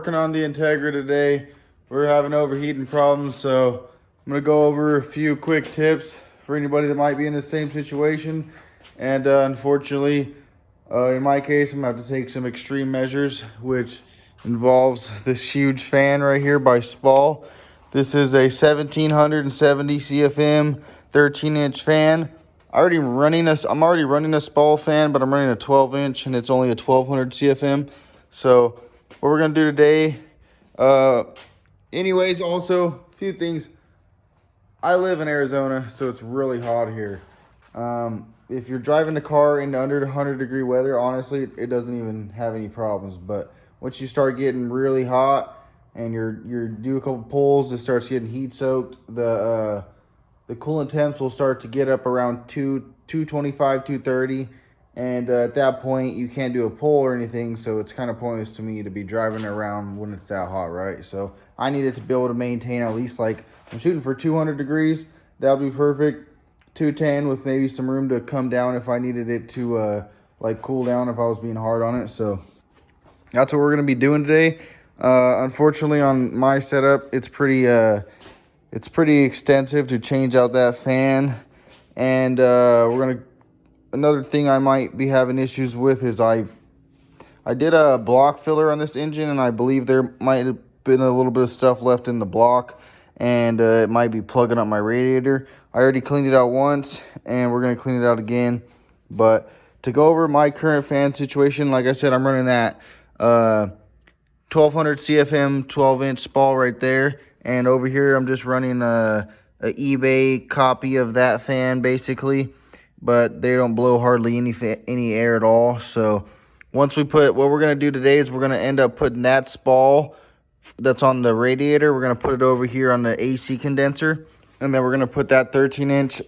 working on the Integra today. We're having overheating problems, so I'm going to go over a few quick tips for anybody that might be in the same situation. And unfortunately, in my case, I'm going to have to take some extreme measures, which involves this huge fan right here by Spall. This is a 1770 CFM 13-inch fan. I'm already running a Spall fan, but I'm running a 12-inch, and it's only a 1200 CFM. So what we're gonna do today, anyways, also a few things. I live in Arizona, so it's really hot here. If you're driving the car into under 100-degree weather, honestly, it doesn't even have any problems. But once you start getting really hot and you do a couple pulls, it starts getting heat soaked. The coolant temps will start to get up around 225, 230. And at that point, you can't do a pull or anything, so it's kind of pointless to me to be driving around when it's that hot, right? So I needed to be able to maintain at least, like, I'm shooting for 200 degrees. That would be perfect. 210 with maybe some room to come down if I needed it to, like, cool down if I was being hard on it. So that's what we're going to be doing today. Unfortunately, on my setup, it's pretty extensive to change out that fan. And another thing I might be having issues with is I did a block filler on this engine, and I believe there might have been a little bit of stuff left in the block, and it might be plugging up my radiator. I already cleaned it out once, and we're going to clean it out again. But to go over my current fan situation, like I said, I'm running that 1200 CFM 12-inch Spall right there, and over here I'm just running a eBay copy of that fan basically, but they don't blow hardly any air at all. So once we what we're going to do today is we're going to end up putting that Spall that's on the radiator, we're going to put it over here on the AC condenser, and then we're going to put that 13-inch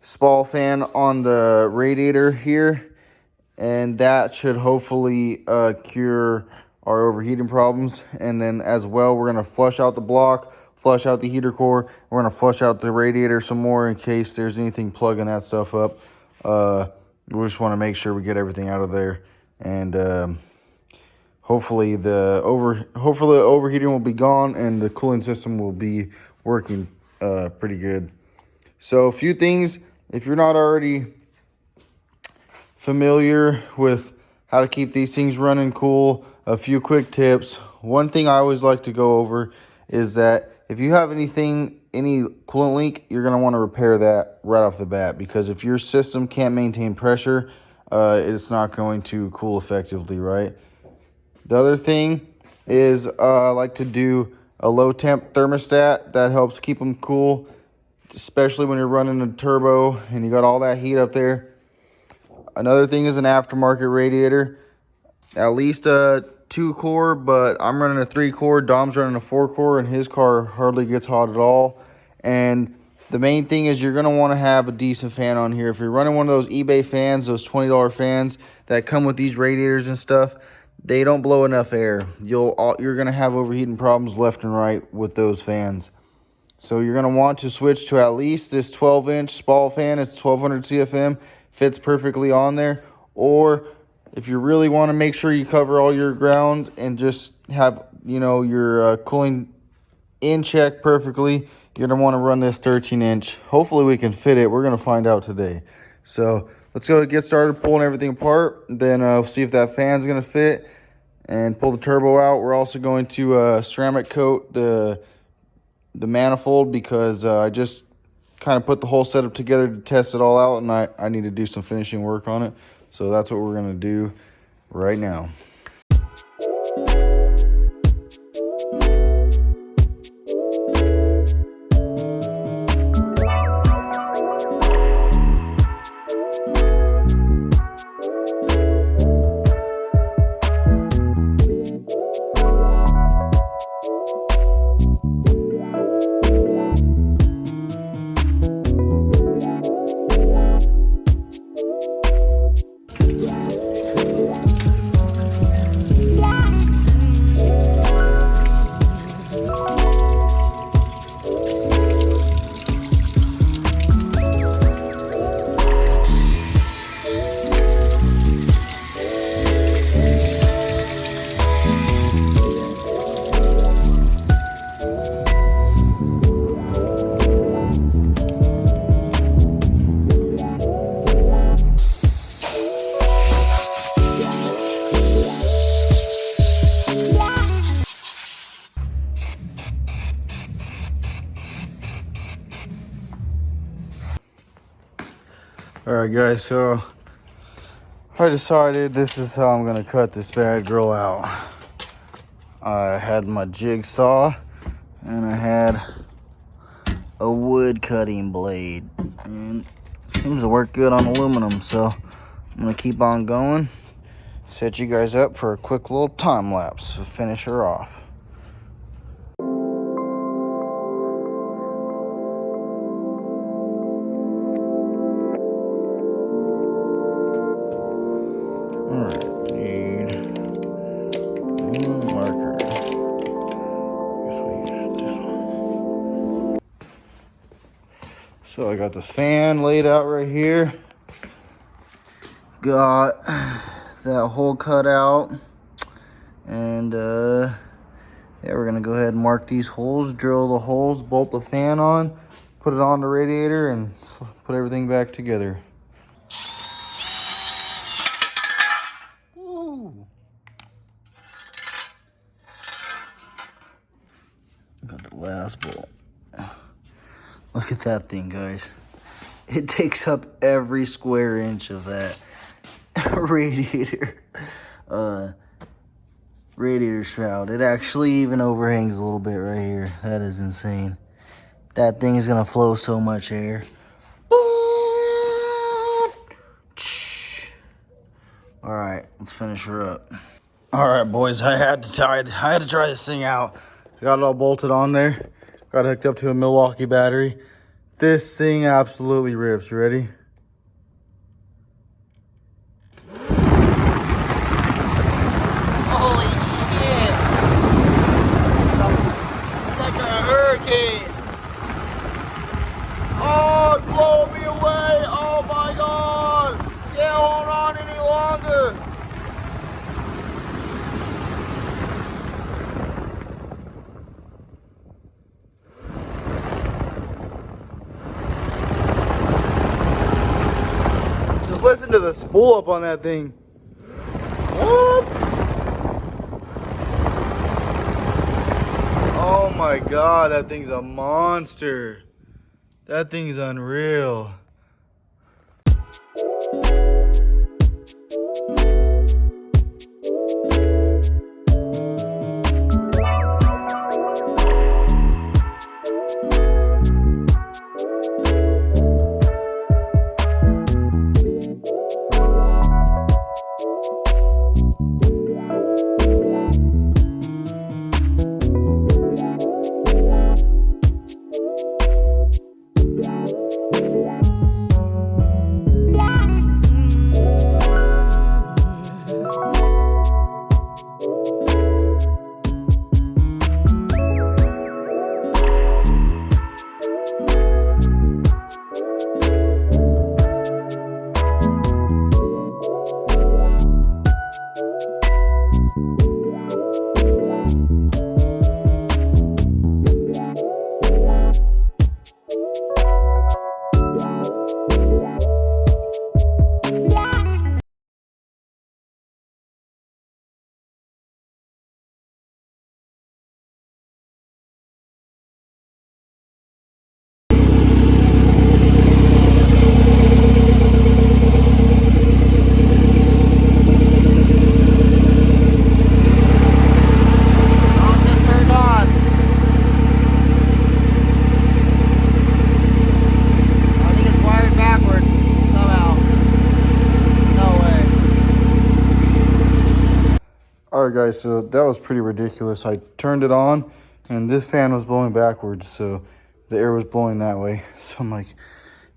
Spall fan on the radiator here, and that should hopefully cure our overheating problems. And then as well, we're going to flush out the block, flush out the heater core. We're going to flush out the radiator some more in case there's anything plugging that stuff up. We just want to make sure we get everything out of there, and hopefully the overheating will be gone and the cooling system will be working pretty good. So a few things, if you're not already familiar with how to keep these things running cool, a few quick tips. One thing I always like to go over is that if you have any coolant leak, you're going to want to repair that right off the bat, because if your system can't maintain pressure, it's not going to cool effectively, right? The other thing is I like to do a low temp thermostat. That helps keep them cool, especially when you're running a turbo and you got all that heat up there. Another thing is an aftermarket radiator, at least a 2-core, but I'm running a 3-core. Dom's running a 4-core, and his car hardly gets hot at all. And the main thing is you're going to want to have a decent fan on here. If you're running one of those eBay fans, those $20 fans that come with these radiators and stuff, they don't blow enough air. You're going to have overheating problems left and right with those fans. So you're going to want to switch to at least this 12-inch Spall fan. It's 1200 CFM. Fits perfectly on there. Or if you really want to make sure you cover all your ground and just have, your cooling in check perfectly, you're going to want to run this 13-inch. Hopefully we can fit it. We're going to find out today. So let's go get started pulling everything apart. Then we'll see if that fan's going to fit and pull the turbo out. We're also going to ceramic coat the manifold, because I just kind of put the whole setup together to test it all out, and I need to do some finishing work on it. So that's what we're going to do right now. All right, guys, so I decided this is how I'm gonna cut this bad girl out. I had my jigsaw and I had a wood cutting blade, and it seems to work good on aluminum, so I'm gonna keep on going, set you guys up for a quick little time lapse to finish her off. All right, need a marker. So I got the fan laid out right here. Got that hole cut out. And yeah, we're gonna go ahead and mark these holes, drill the holes, bolt the fan on, put it on the radiator, and put everything back together. Woo. Got the last bolt. Look at that thing, guys. It takes up every square inch of that radiator radiator shroud. It actually even overhangs a little bit right here. That is insane. That thing is gonna flow so much air. All right, let's finish her up. All right, boys, I had to try this thing out. Got it all bolted on there. Got hooked up to a Milwaukee battery. This thing absolutely rips. You ready? Holy shit! It's like a hurricane. Oh, it's blowing me away! Oh my god! Can't hold on any longer. Just listen to the spool up on that thing. Whoop. Oh my god, that thing's a monster. That thing's unreal. Alright guys, so that was pretty ridiculous. I turned it on and this fan was blowing backwards, so the air was blowing that way. So I'm like,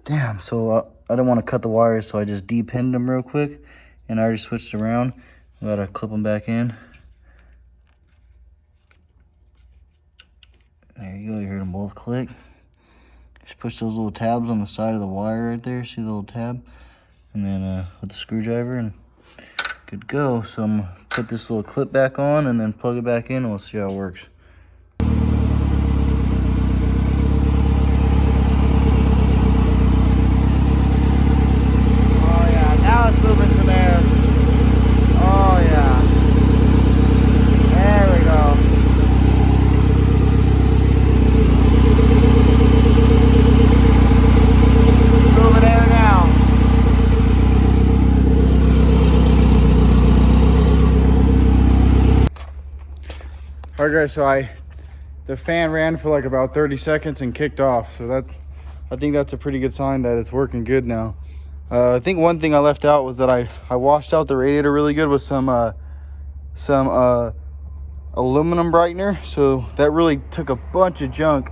damn. So I didn't want to cut the wires, so I just depinned them real quick, and I already switched around. I gotta clip them back in. There you go, you heard them both click. Just push those little tabs on the side of the wire right there. See the little tab? And then with the screwdriver, and good to go. So I'm gonna put this little clip back on and then plug it back in, and we'll see how it works. Oh yeah, now it's moving some air. Oh yeah. There we go. Moving air now. guys, so the fan ran for like about 30 seconds and kicked off. So I think that's a pretty good sign that it's working good now. I think one thing I left out was that I washed out the radiator really good with some aluminum brightener. So that really took a bunch of junk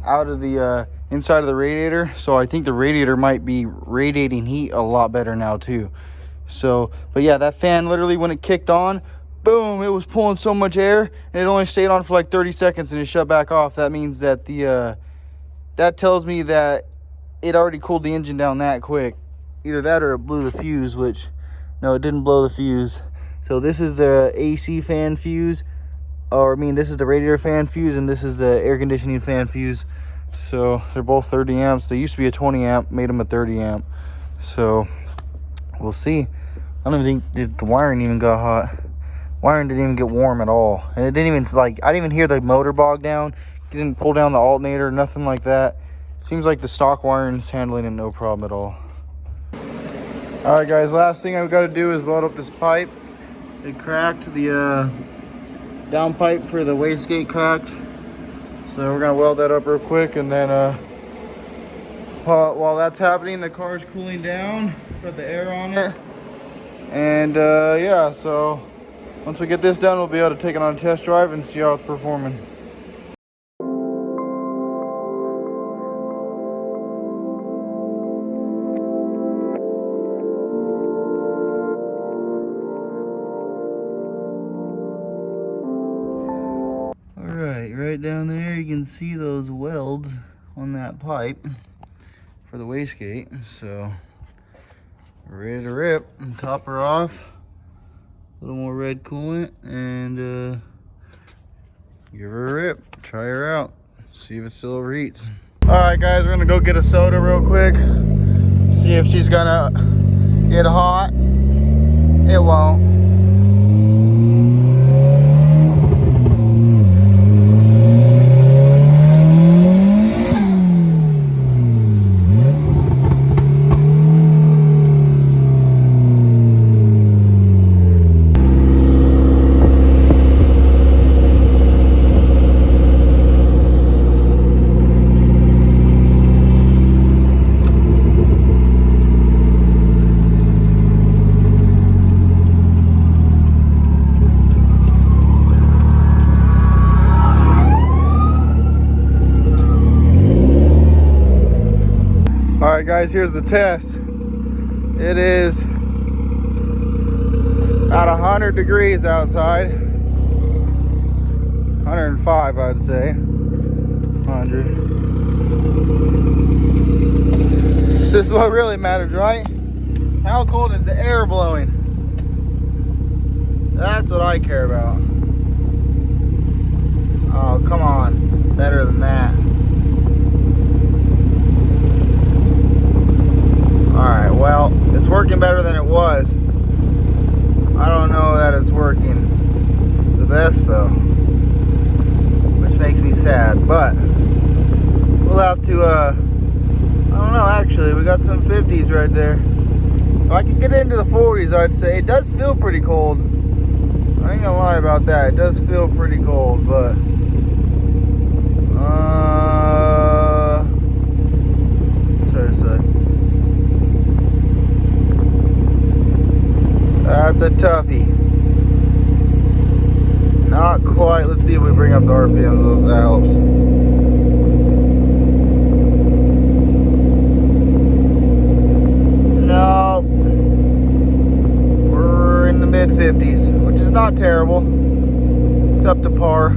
out of the inside of the radiator. So I think the radiator might be radiating heat a lot better now too. So, but yeah, that fan literally, when it kicked on, boom, it was pulling so much air, and it only stayed on for like 30 seconds and it shut back off. That means that that tells me that it already cooled the engine down that quick. Either that or it blew the fuse, which, no, it didn't blow the fuse. So this is the AC fan fuse, or I mean, this is the radiator fan fuse, and this is the air conditioning fan fuse. So they're both 30 amps. They used to be a 20 amp, made them a 30 amp. So we'll see. I don't even think the wiring even got hot. Wiring didn't even get warm at all. And it didn't even, like, I didn't even hear the motor bog down. It didn't pull down the alternator, nothing like that. It seems like the stock wiring's handling it no problem at all. All right, guys, last thing I've got to do is weld up this pipe. It cracked. The down pipe for the wastegate cracked. So we're going to weld that up real quick, and then while that's happening, the car's cooling down. Put the air on it. And yeah, so once we get this done, we'll be able to take it on a test drive and see how it's performing. Alright, right down there you can see those welds on that pipe for the wastegate. So ready to rip and top her off. A little more red coolant, and give her a rip. Try her out. See if it still overheats. Alright, guys, we're gonna go get a soda real quick. See if she's gonna get hot. It won't. Alright, guys, here's the test. It is about 100 degrees outside. 105, I'd say. 100. This is what really matters, right? How cold is the air blowing? That's what I care about. Oh, come on. Better than that. Alright, well, it's working better than it was. I don't know that it's working the best, though, which makes me sad, but we'll have to, I don't know, actually, we got some 50s right there. If I could get into the 40s, I'd say. It does feel pretty cold. I ain't gonna lie about that. It does feel pretty cold, but that's a toughie. Not quite. Let's see if we bring up the RPMs, if that helps. No. We're in the mid 50s, which is not terrible. It's up to par.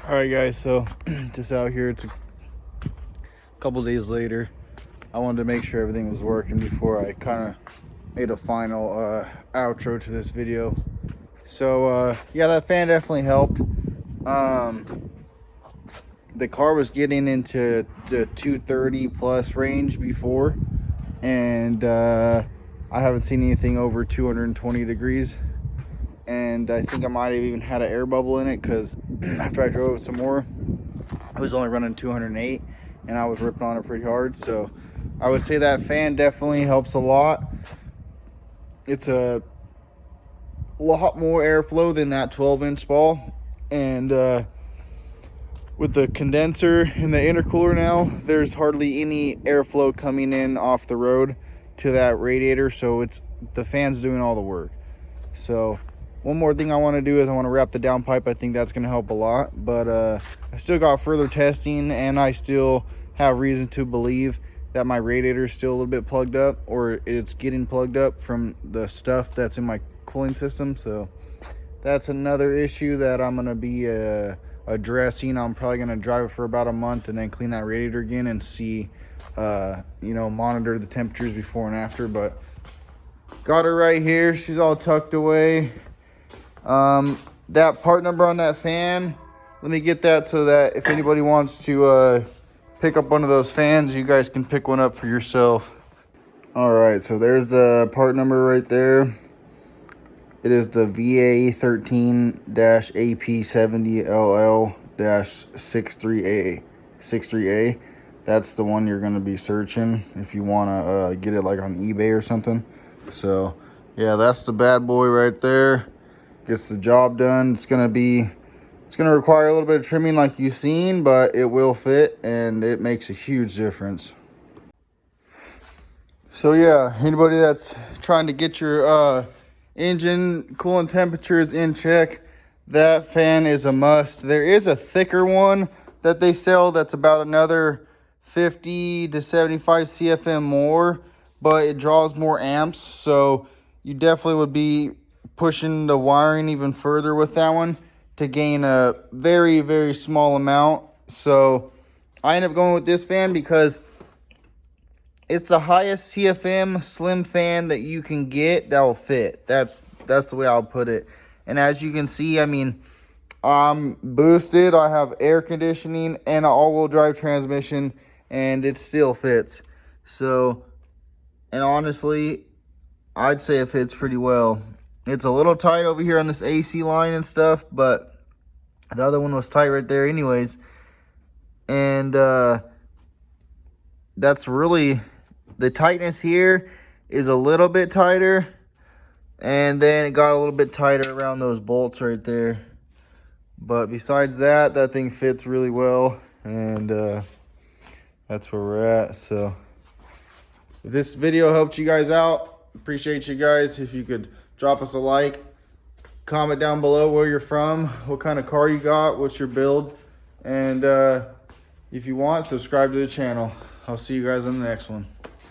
Alright, guys, so just out here, it's a couple days later. I wanted to make sure everything was working before I kind of made a final outro to this video. So yeah, that fan definitely helped. the car was getting into the 230 plus range before, and I haven't seen anything over 220 degrees. And I think I might have even had an air bubble in it, because after I drove some more, I was only running 208 and I was ripping on it pretty hard. So I would say that fan definitely helps a lot. It's a lot more airflow than that 12-inch ball, and with the condenser and the intercooler now, there's hardly any airflow coming in off the road to that radiator, so it's the fan's doing all the work. So one more thing I want to do is I want to wrap the downpipe. I think that's going to help a lot, but I still got further testing, and I still have reason to believe that my radiator is still a little bit plugged up, or it's getting plugged up from the stuff that's in my cooling system. So that's another issue that I'm going to be addressing. I'm probably going to drive it for about a month and then clean that radiator again and see, monitor the temperatures before and after. But got her right here. She's all tucked away. That part number on that fan, let me get that so that if anybody wants to pick up one of those fans, you guys can pick one up for yourself. All right, so there's the part number right there. It is the VA13-AP70LL-63A. That's the one you're going to be searching if you want to get it like on eBay or something. So yeah, that's the bad boy right there. Gets the job done. It's going to require a little bit of trimming like you've seen, but it will fit, and it makes a huge difference. So yeah, anybody that's trying to get your engine coolant temperatures in check, that fan is a must. There is a thicker one that they sell that's about another 50 to 75 CFM more, but it draws more amps, so you definitely would be pushing the wiring even further with that one to gain a very, very small amount. So I end up going with this fan because it's the highest CFM slim fan that you can get that will fit. That's the way I'll put it. And as you can see, I mean, I'm boosted. I have air conditioning and an all-wheel drive transmission, and it still fits. So, and honestly, I'd say it fits pretty well. It's a little tight over here on this AC line and stuff, but the other one was tight right there anyways. And that's really, the tightness here is a little bit tighter, and then it got a little bit tighter around those bolts right there. But besides that, that thing fits really well, and that's where we're at. So if this video helped you guys out, appreciate you guys. If you could drop us a like, comment down below where you're from, what kind of car you got, what's your build, and if you want, subscribe to the channel. I'll see you guys in the next one.